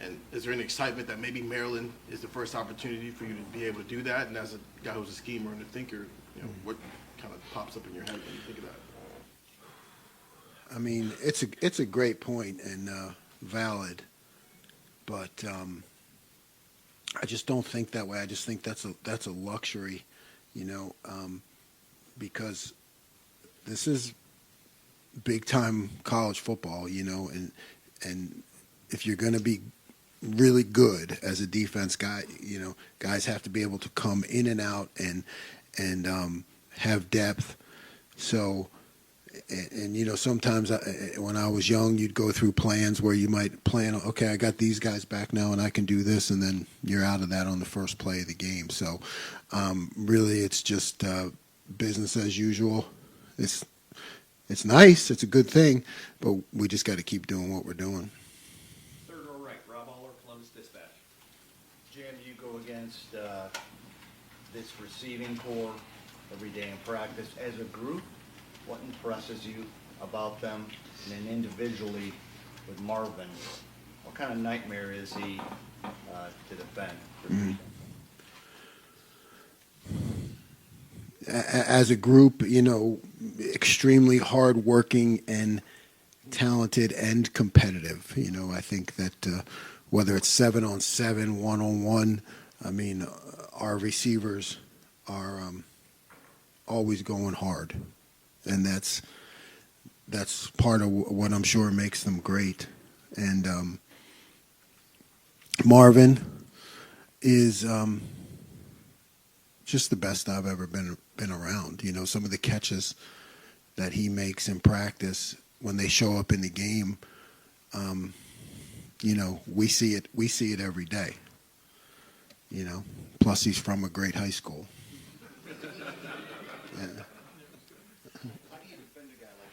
D: And is there any excitement that maybe Maryland is the first opportunity for you to be able to do that? And as a guy who's a schemer and a thinker, what kind of pops up in your head when you think of that?
V: I mean, it's a great point and valid, but I just don't think that way. I just think that's a luxury, because this is big time college football, and if you're going to be really good as a defense guy, guys have to be able to come in and out and have depth. So, and sometimes when I was young, you'd go through plans where you might plan, okay, I got these guys back now and I can do this, and then you're out of that on the first play of the game. So, really, it's just business as usual. It's nice, it's a good thing, but we just got to keep doing what we're doing.
B: Third row right, Rob Aller, Columbus Dispatch.
I: Jim, you go against this receiving core every day in practice. As a group, what impresses you about them? And then individually with Marvin, what kind of nightmare is he to defend?
V: as a group, extremely hardworking and talented and competitive. I think that whether it's 7-on-7, 1-on-1, I mean, our receivers are always going hard, and that's part of what I'm sure makes them great. And Marvin is just the best I've ever been around. Some of the catches that he makes in practice when they show up in the game, we see it every day. Plus he's from a great high school. Yeah.
I: How do you defend a guy like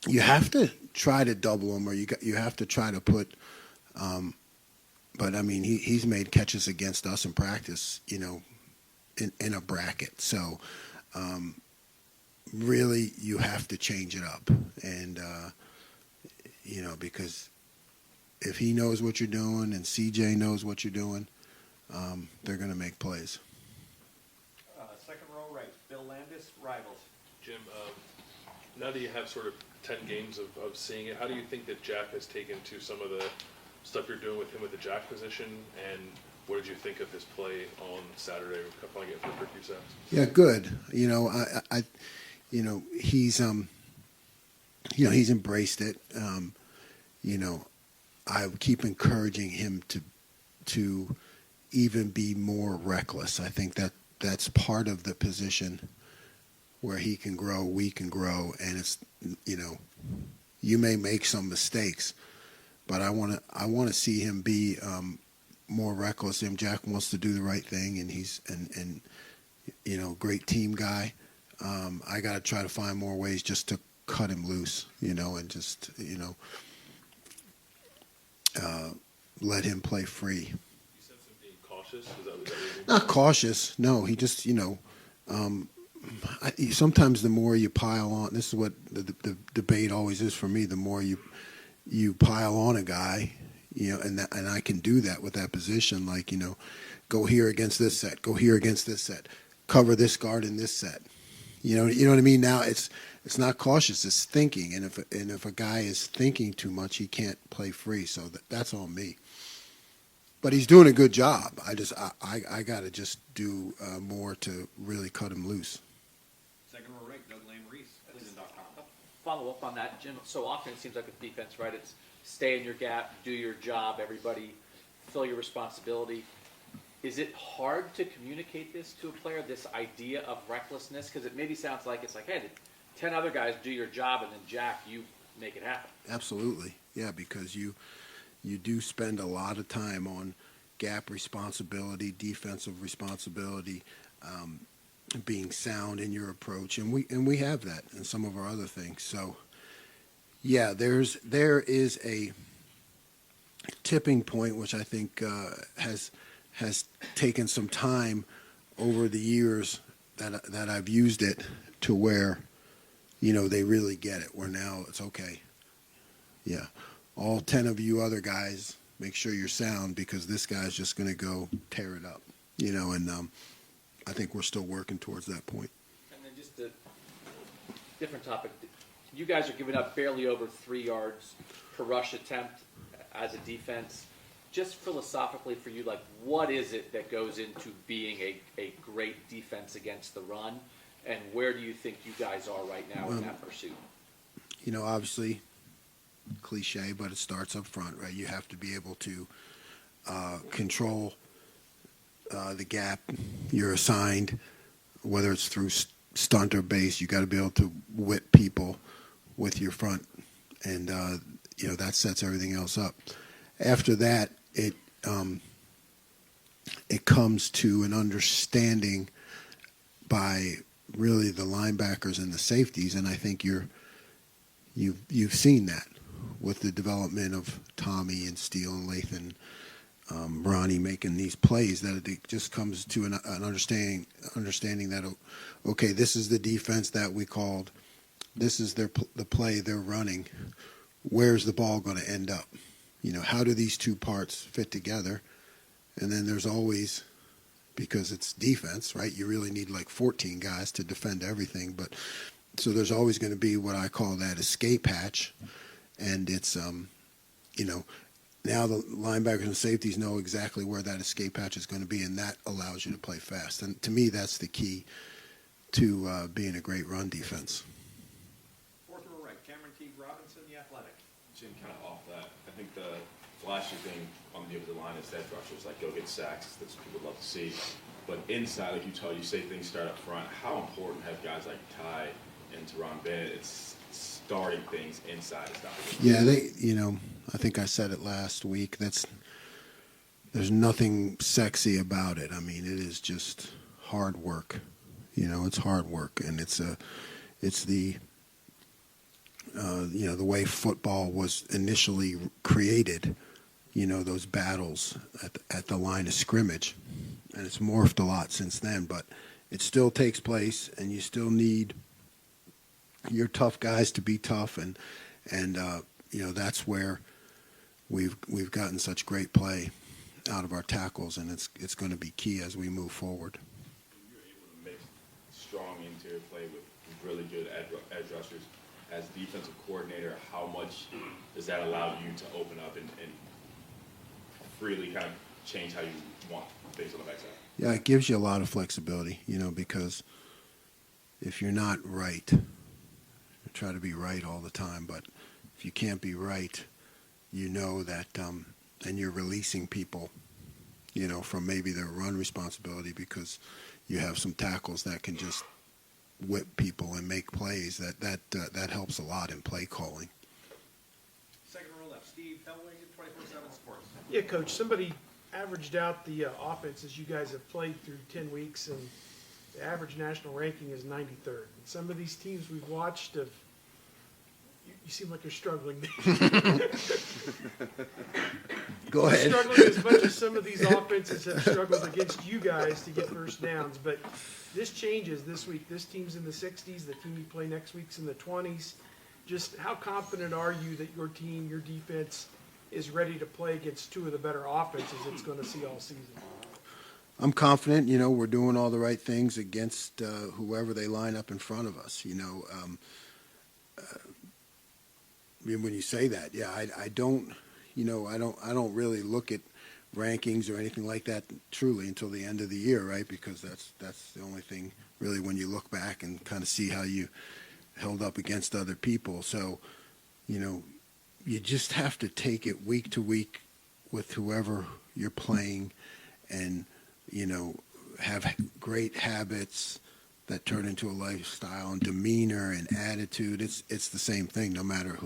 V: You have to try to double him, or you have to try to put. But I mean, he's made catches against us in practice, in a bracket. So really, you have to change it up, and because if he knows what you're doing and CJ knows what you're doing, they're going to make plays.
K: Second row right, Bill Landis, Rivals.
G: Jim, now that you have sort of 10 games of seeing it, how do you think that Jack has taken to some of the stuff you're doing with him with the jack position, and what did you think of his play on Saturday, finally getting for a few sacks?
V: Yeah, good. He's embraced it. I keep encouraging him to even be more reckless. I think that's part of the position where he can grow, we can grow, and it's you may make some mistakes, but I want to see him be more reckless. Jack wants to do the right thing, and he's great team guy. I got to try to find more ways just to cut him loose, and just let him play free.
G: You said some being cautious. Is that what you mean?
V: Not cautious. No, he just sometimes the more you pile on, this is what the debate always is for me. The more you pile on a guy, and I can do that with that position. Like go here against this set, go here against this set, cover this guard in this set. You know what I mean? Now it's not cautious, it's thinking. And if a guy is thinking too much, he can't play free. So that's on me. But he's doing a good job. I got to just do more to really cut him loose.
P: Second row right, Doug Lane Reese, Cleveland.com.
J: Follow up on that, Jim. So often it seems like with defense, right? It's stay in your gap, do your job, everybody fill your responsibility. Is it hard to communicate this to a player, this idea of recklessness? Because it maybe sounds like it's like, hey, 10 other guys do your job, and then Jack, you make it happen.
V: Absolutely, yeah, because you do spend a lot of time on gap responsibility, defensive responsibility, being sound in your approach, and we have that in some of our other things. So, yeah, there is a tipping point, which I think has taken some time over the years that I've used it to where, they really get it. Where now it's okay. Yeah, all 10 of you other guys, make sure you're sound because this guy's just going to go tear it up. And I think we're still working towards that point.
J: And then just a different topic. You guys are giving up barely over 3 yards per rush attempt as a defense. Just philosophically for you, like, what is it that goes into being a great defense against the run, and where do you think you guys are right now in that pursuit?
V: Obviously, cliche, but it starts up front, right? You have to be able to control the gap you're assigned, whether it's through stunt or base. You got to be able to whip people with your front, and that sets everything else up. After that, it comes to an understanding by really the linebackers and the safeties, and I think you've seen that with the development of Tommy and Steele and Lathan, Ronnie making these plays, that it just comes to an understanding that, okay, this is the defense that we called, this is the play they're running, where's the ball going to end up? How do these two parts fit together? And then there's always, because it's defense, right? You really need like 14 guys to defend everything. But so there's always going to be what I call that escape hatch. And it's, now the linebackers and safeties know exactly where that escape hatch is going to be, and that allows you to play fast. And to me, that's the key to being a great run defense.
P: Fourth row right, Cameron Teague Robinson, The Athletic.
E: Jim, kind of off that, I think the flashy thing on the other line is edge rushers, like go get sacks. That's what people love to see. But inside, like you say things start up front. How important have guys like Ty and Teron been? It's starting things inside. It's not
V: Yeah, I think I said it last week. There's nothing sexy about it. I mean, it is just hard work. It's hard work, and it's the the way football was initially created. Those battles at the line of scrimmage, and it's morphed a lot since then. But it still takes place, and you still need your tough guys to be tough, and that's where we've gotten such great play out of our tackles, and it's going to be key as we move forward.
E: You're able to mix strong interior play with really good edge rushers. As defensive coordinator, how much does that allow you to open up and freely kind of change how you want things on the backside?
V: Yeah, it gives you a lot of flexibility, because if you're not right, you try to be right all the time, but if you can't be right, that, and you're releasing people, from maybe their run responsibility because you have some tackles that can just whip people and make plays. That helps a lot in play calling.
P: Second row left, Steve Hellwig, 24/7 Sports.
M: Yeah, Coach, somebody averaged out the offenses you guys have played through 10 weeks, and the average national ranking is 93rd. And some of these teams we've watched have, you seem like you're struggling.
V: Go ahead.
M: You're struggling as much as some of these offenses have struggled against you guys to get first downs. But this changes this week. This team's in the 60s. The team you play next week's in the 20s. Just how confident are you that your team, your defense, is ready to play against two of the better offenses it's going to see all season?
V: I'm confident, we're doing all the right things against whoever they line up in front of us. When you say that, yeah, I don't really look at rankings or anything like that truly until the end of the year, right? Because that's the only thing really when you look back and kind of see how you held up against other people. So, you just have to take it week to week with whoever you're playing, and have great habits that turn into a lifestyle, and demeanor and attitude. It's the same thing no matter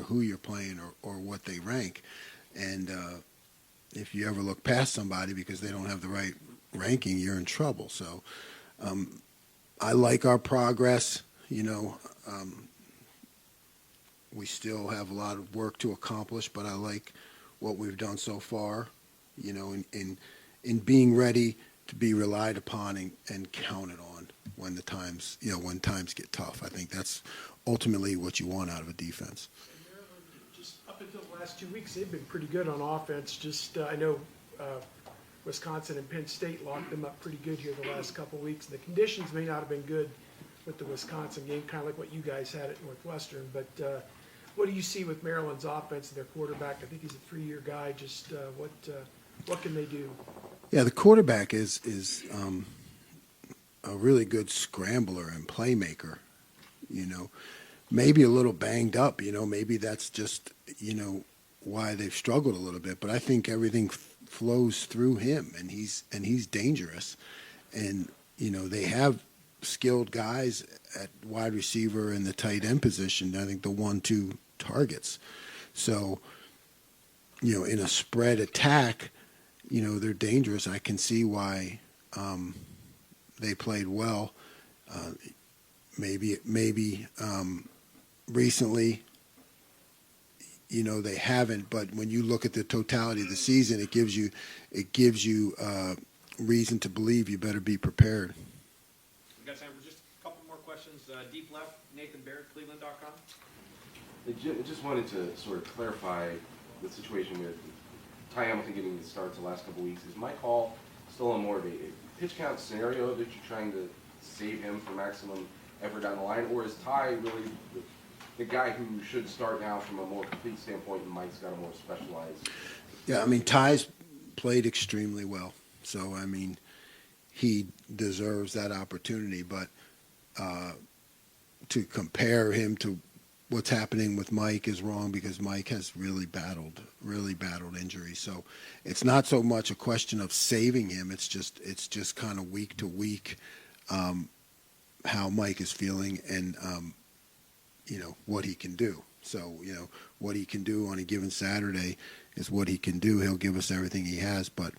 V: who you're playing or what they rank. And if you ever look past somebody because they don't have the right ranking, you're in trouble. So I like our progress. We still have a lot of work to accomplish, but I like what we've done so far, in being ready to be relied upon and counted on when the times, when times get tough. I think that's ultimately what you want out of a defense.
M: And Maryland, just up until the last 2 weeks, they've been pretty good on offense. Just I know Wisconsin and Penn State locked them up pretty good here the last couple of weeks. The conditions may not have been good with the Wisconsin game, kind of like what you guys had at Northwestern. But what do you see with Maryland's offense and their quarterback? I think he's a 3-year guy. Just what can they do?
V: Yeah, the quarterback is a really good scrambler and playmaker. Maybe a little banged up. Maybe that's just why they've struggled a little bit. But I think everything flows through him, and he's dangerous. And they have skilled guys at wide receiver and the tight end position. I think the 1-2 targets. So in a spread attack, they're dangerous. I can see why they played well. Maybe recently, they haven't. But when you look at the totality of the season, it gives you reason to believe you better be prepared.
P: We've got time for just a couple more questions. Deep left, Nathan Barrett, Cleveland.com.
F: I just wanted to sort of clarify the situation with Ty Hamilton getting the starts the last couple weeks, is Mike Hall still on more of a pitch count scenario that you're trying to save him for maximum effort down the line, or is Ty really the guy who should start now from a more complete standpoint, and Mike's got a more specialized?
V: Yeah, I mean, Ty's played extremely well. So, I mean, he deserves that opportunity. But to compare him to what's happening with Mike is wrong, because Mike has really battled injuries. So it's not so much a question of saving him. It's just kind of week to week how Mike is feeling and, what he can do. So, what he can do on a given Saturday is what he can do. He'll give us everything he has, but,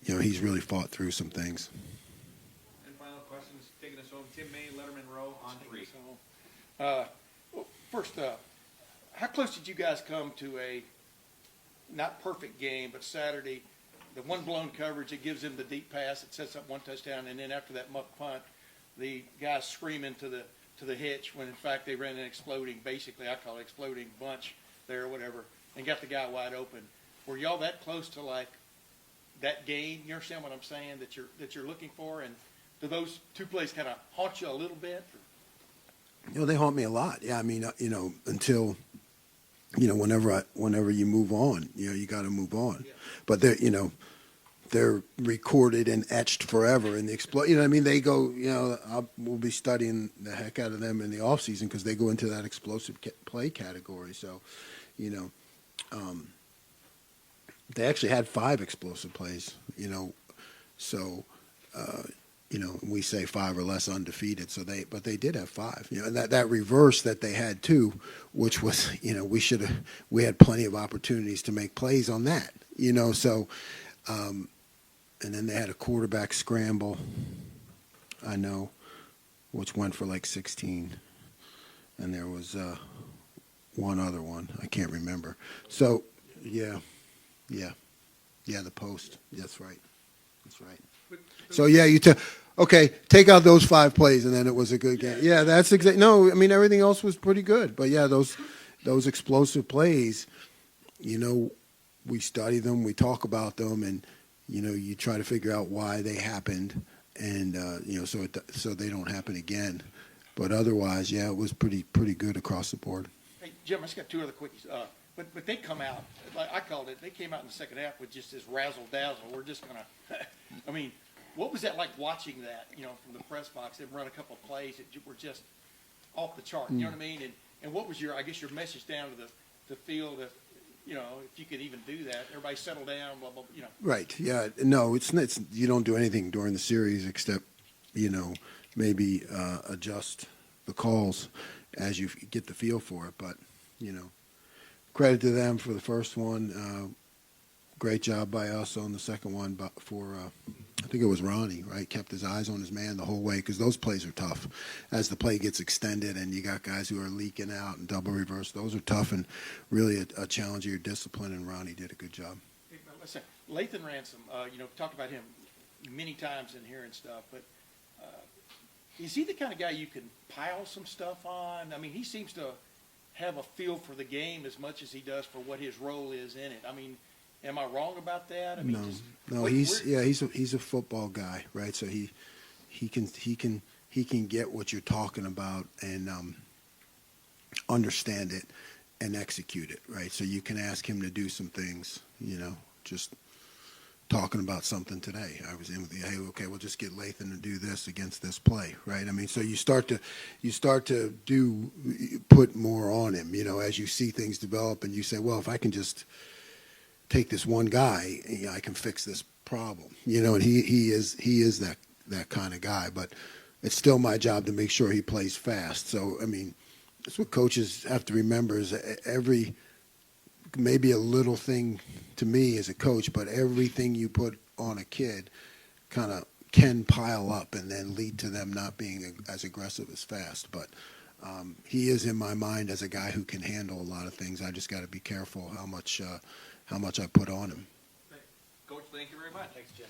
V: he's really fought through some things.
P: And final questions, taking us home, Tim May, Letterman Row on 3.
T: First, how close did you guys come to a not perfect game, but Saturday, the one blown coverage that gives him the deep pass that sets up one touchdown, and then after that muck punt, the guys screaming to the hitch when in fact they ran an exploding, basically I call it exploding bunch there or whatever, and got the guy wide open. Were y'all that close to like that game? You understand what I'm saying that you're looking for? And do those two plays kind of haunt you a little bit?
V: They haunt me a lot. Yeah, I mean, until, whenever you move on, you got to move on. Yeah. But they're recorded and etched forever in the explode. I mean, they go, we'll be studying the heck out of them in the off season because they go into that explosive play category. So, they actually had 5 explosive plays, so, we say 5 or less undefeated. So but they did have 5, and that reverse that they had too, which was, we had plenty of opportunities to make plays on that, so, and then they had a quarterback scramble, I know, which went for like 16, and there was one other one I can't remember. So, yeah, the post. That's right. So yeah, take out those 5 plays, and then it was a good game. Yeah, that's exactly. No, I mean everything else was pretty good, but yeah, those explosive plays, we study them, we talk about them, and you try to figure out why they happened, and so they don't happen again. But otherwise, yeah, it was pretty good across the board.
T: Hey, Jim, I just got 2 other quickies. But they come out, like I called it, they came out in the second half with just this razzle-dazzle. We're just going to, I mean, what was that like watching that, from the press box? They've run a couple of plays that were just off the chart, you know what I mean? And what was your message down to the field if you could even do that? Everybody settle down, blah, blah,
V: Right, yeah. No, it's you don't do anything during the series except, maybe adjust the calls as you get the feel for it. But, credit to them for the first one. Great job by us on the second one. But for I think it was Ronnie, right? Kept his eyes on his man the whole way because those plays are tough. As the play gets extended and you got guys who are leaking out and double reverse, those are tough and really a challenge of your discipline. And Ronnie did a good job.
T: Hey, listen, Lathan Ransom, talked about him many times in here and stuff, but is he the kind of guy you can pile some stuff on? I mean, he seems to have a feel for the game as much as he does for what his role is in it. I mean, am I wrong about that? I mean,
V: he's a football guy, right? So he can get what you're talking about and understand it and execute it, right? So you can ask him to do some things, just talking about something today. I was in with hey, okay, we'll just get Lathan to do this against this play, right? I mean, so you start to put more on him, as you see things develop, and you say, well, if I can just take this one guy, I can fix this problem, and he is that kind of guy. But it's still my job to make sure he plays fast. So I mean, that's what coaches have to remember is maybe a little thing to me as a coach, but everything you put on a kid kind of can pile up and then lead to them not being as aggressive as fast. But he is in my mind as a guy who can handle a lot of things. I just got to be careful how much I put on him.
P: Coach, thank you very much.
H: Thanks, Jim.